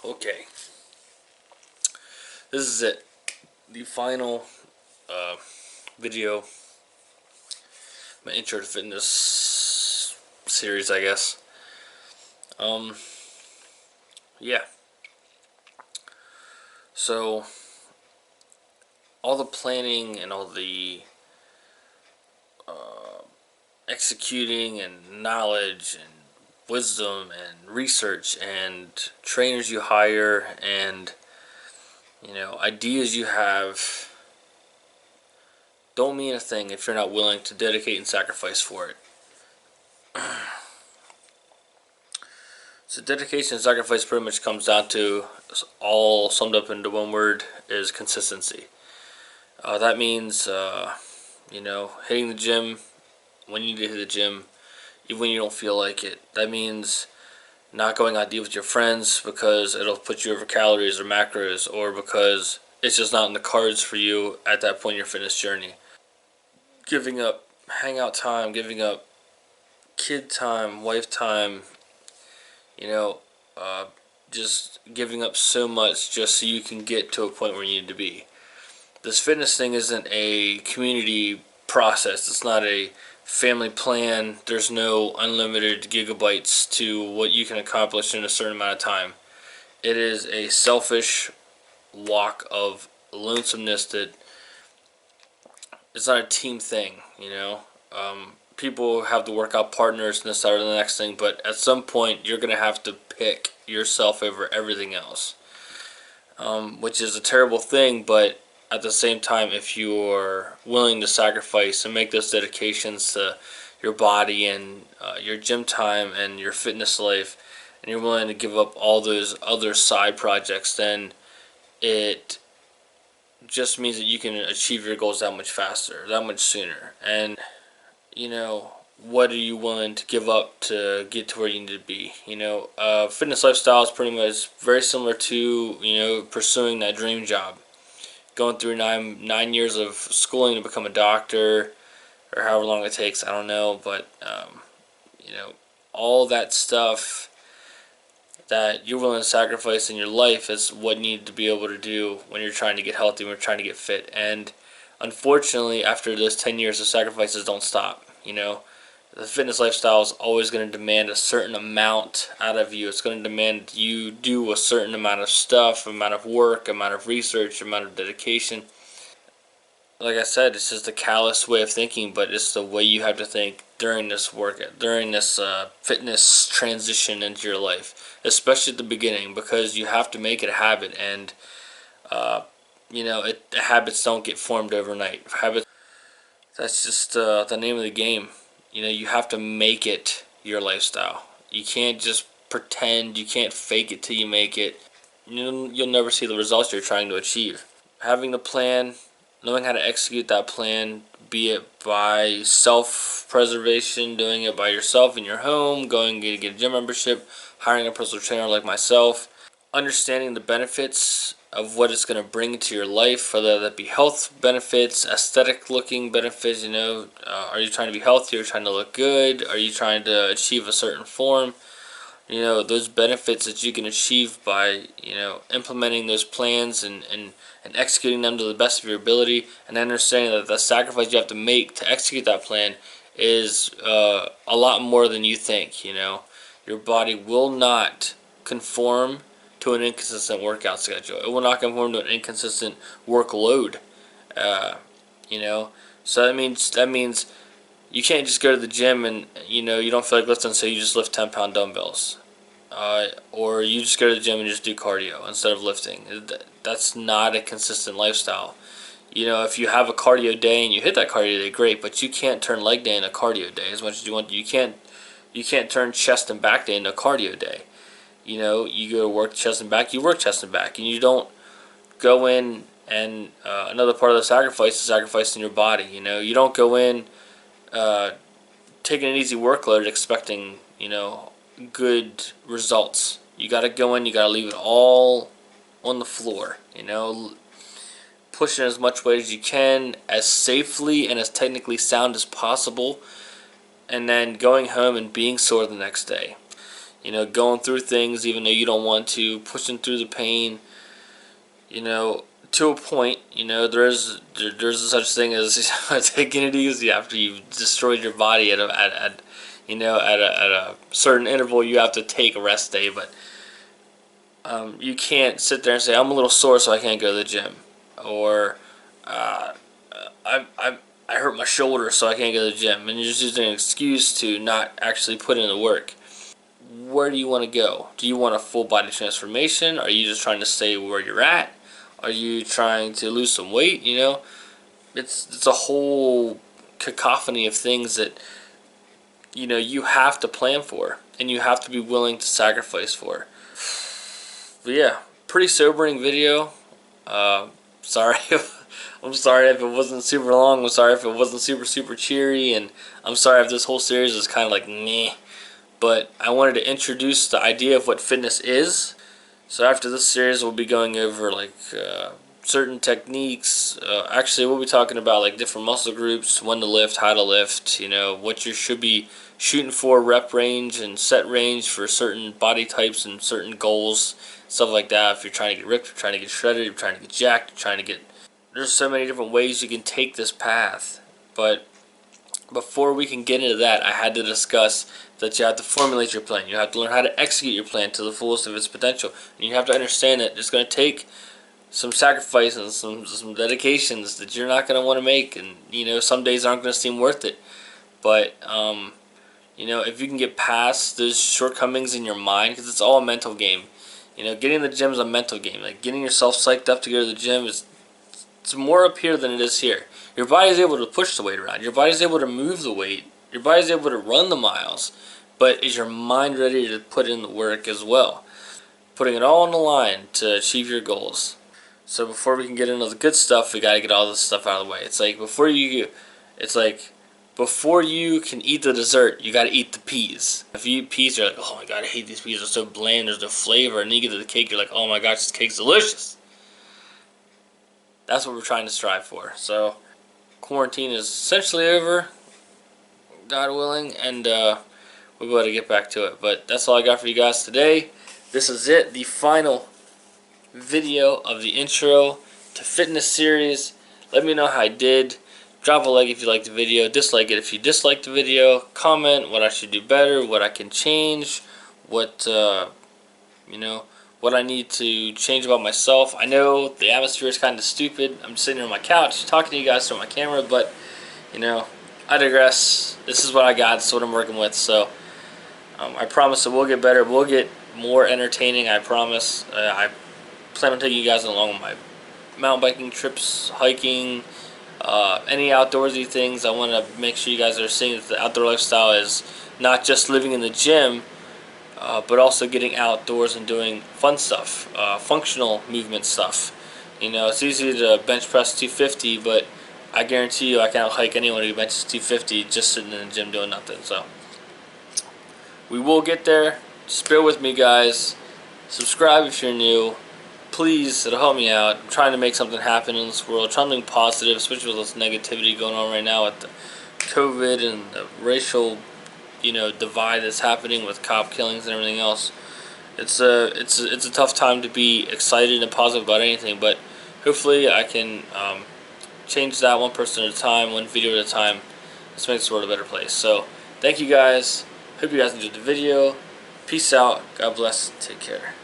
Okay, this is it. The final video, my intro to fitness series, I guess. Yeah. So, all the planning and all the executing and knowledge and wisdom and research and trainers you hire and ideas you have don't mean a thing if you're not willing to dedicate and sacrifice for it. So dedication and sacrifice pretty much comes down to, all summed up into one word, is consistency. That means hitting the gym when you need to hit the gym, even when you don't feel like it. That means not going out to eat with your friends because it'll put you over calories or macros, or because it's just not in the cards for you at that point in your fitness journey. Giving up hangout time, giving up kid time, wife time, just giving up so much just so you can get to a point where you need to be. This fitness thing isn't a community process. It's not a family plan. There's no unlimited gigabytes to what you can accomplish in a certain amount of time. It is a selfish walk of lonesomeness that it's not a team thing, people have to work out partners and this, that, or the next thing, but at some point you're going to have to pick yourself over everything else, which is a terrible thing. But at the same time, if you're willing to sacrifice and make those dedications to your body and your gym time and your fitness life, and you're willing to give up all those other side projects, then it just means that you can achieve your goals that much faster, that much sooner. And what are you willing to give up to get to where you need to be? Fitness lifestyle is pretty much very similar to pursuing that dream job, going through nine years of schooling to become a doctor, or however long it takes. I don't know, but all that stuff that you're willing to sacrifice in your life is what you need to be able to do when you're trying to get healthy, when you're trying to get fit. And unfortunately, after those 10 years, the sacrifices don't stop. The fitness lifestyle is always going to demand a certain amount out of you. It's going to demand you do a certain amount of stuff, amount of work, amount of research, amount of dedication. Like I said, it's just a callous way of thinking, but it's the way you have to think during this workout, during this fitness transition into your life, especially at the beginning, because you have to make it a habit. And habits don't get formed overnight. That's just the name of the game. You have to make it your lifestyle. You can't just pretend. You can't fake it till you make it. You'll never see the results you're trying to achieve. Having the plan, knowing how to execute that plan, be it by self-preservation, doing it by yourself in your home, going to get a gym membership, hiring a personal trainer like myself, understanding the benefits of what it's going to bring to your life, whether that be health benefits, aesthetic looking benefits. Are you trying to be healthy? Are you trying to look good? Are you trying to achieve a certain form? Those benefits that you can achieve by implementing those plans and executing them to the best of your ability, and understanding that the sacrifice you have to make to execute that plan is a lot more than you think. Your body will not conform to an inconsistent workout schedule. It will not conform to an inconsistent workload. So that means you can't just go to the gym and you don't feel like lifting, so you just lift 10-pound dumbbells, or you just go to the gym and just do cardio instead of lifting. That's not a consistent lifestyle. If you have a cardio day and you hit that cardio day, great, but you can't turn leg day into cardio day as much as you want. You can't turn chest and back day into cardio day. You go to work chest and back, you work chest and back, and you don't go in and another part of the sacrifice is sacrificing your body. You don't go in taking an easy workload expecting good results. You got to go in, you got to leave it all on the floor. Push in as much weight as you can, as safely and as technically sound as possible. and then going home and being sore the next day. You know, going through things even though you don't want to, pushing through the pain. You know, to a point. You know, there's a such thing as taking it easy after you've destroyed your body at a certain interval. You have to take a rest day, but you can't sit there and say, I'm a little sore so I can't go to the gym, or I hurt my shoulder so I can't go to the gym, and you're just using an excuse to not actually put in the work. Where do you want to go? Do you want a full body transformation? Are you just trying to stay where you're at? Are you trying to lose some weight? You know, it's a whole cacophony of things that, you know, you have to plan for and you have to be willing to sacrifice for. But yeah, pretty sobering video. Sorry I'm sorry if it wasn't super long. I'm sorry if it wasn't super cheery, and I'm sorry if this whole series is kind of like meh. But I wanted to introduce the idea of what fitness is. So after this series, we'll be going over like certain techniques. Actually, we'll be talking about like different muscle groups, when to lift, how to lift. You know, what you should be shooting for, rep range and set range for certain body types and certain goals, stuff like that. If you're trying to get ripped, you're trying to get shredded, you're trying to get jacked, you're trying to get. There's so many different ways you can take this path, but before we can get into that, I had to discuss that you have to formulate your plan. You have to learn how to execute your plan to the fullest of its potential. And you have to understand that it's going to take some sacrifice and some dedications that you're not going to want to make. And, you know, some days aren't going to seem worth it. But, you know, if you can get past those shortcomings in your mind, because it's all a mental game. You know, getting to the gym is a mental game. Like, getting yourself psyched up to go to the gym it's more up here than it is here. Your body's able to push the weight around. Your body's able to move the weight. Your body's able to run the miles. But is your mind ready to put in the work as well? Putting it all on the line to achieve your goals. So before we can get into the good stuff, we got to get all this stuff out of the way. It's like before you can eat the dessert, you got to eat the peas. If you eat peas, you're like, oh my god, I hate these peas. They're so bland. There's no flavor. And then you get to the cake, you're like, oh my gosh, this cake's delicious. That's what we're trying to strive for. So quarantine is essentially over, God willing, and we'll be able to get back to it. But that's all I got for you guys today. This is it, the final video of the intro to fitness series. Let me know how I did. Drop a like if you liked the video. Dislike it if you disliked the video. Comment what I should do better, what I can change, what what I need to change about myself. I know the atmosphere is kind of stupid. I'm just sitting here on my couch talking to you guys through my camera, but, you know, I digress. This is what I got. This is what I'm working with. So I promise that we'll get better. We'll get more entertaining, I promise. I plan on taking you guys along on my mountain biking trips, hiking, any outdoorsy things. I want to make sure you guys are seeing that the outdoor lifestyle is not just living in the gym, but also getting outdoors and doing fun stuff, functional movement stuff. You know, it's easy to bench press 250, but I guarantee you I can't hike anyone who benches 250 just sitting in the gym doing nothing. So we will get there. Just bear with me, guys. Subscribe if you're new. Please, it'll help me out. I'm trying to make something happen in this world. I'm trying to be positive, especially with this negativity going on right now with the COVID and the racial, you know, divide that's happening with cop killings and everything else. It's a tough time to be excited and positive about anything, but hopefully I can change that one person at a time, one video at a time. Let's make this world a better place. So thank you guys. Hope you guys enjoyed the video. Peace out. God bless. Take care.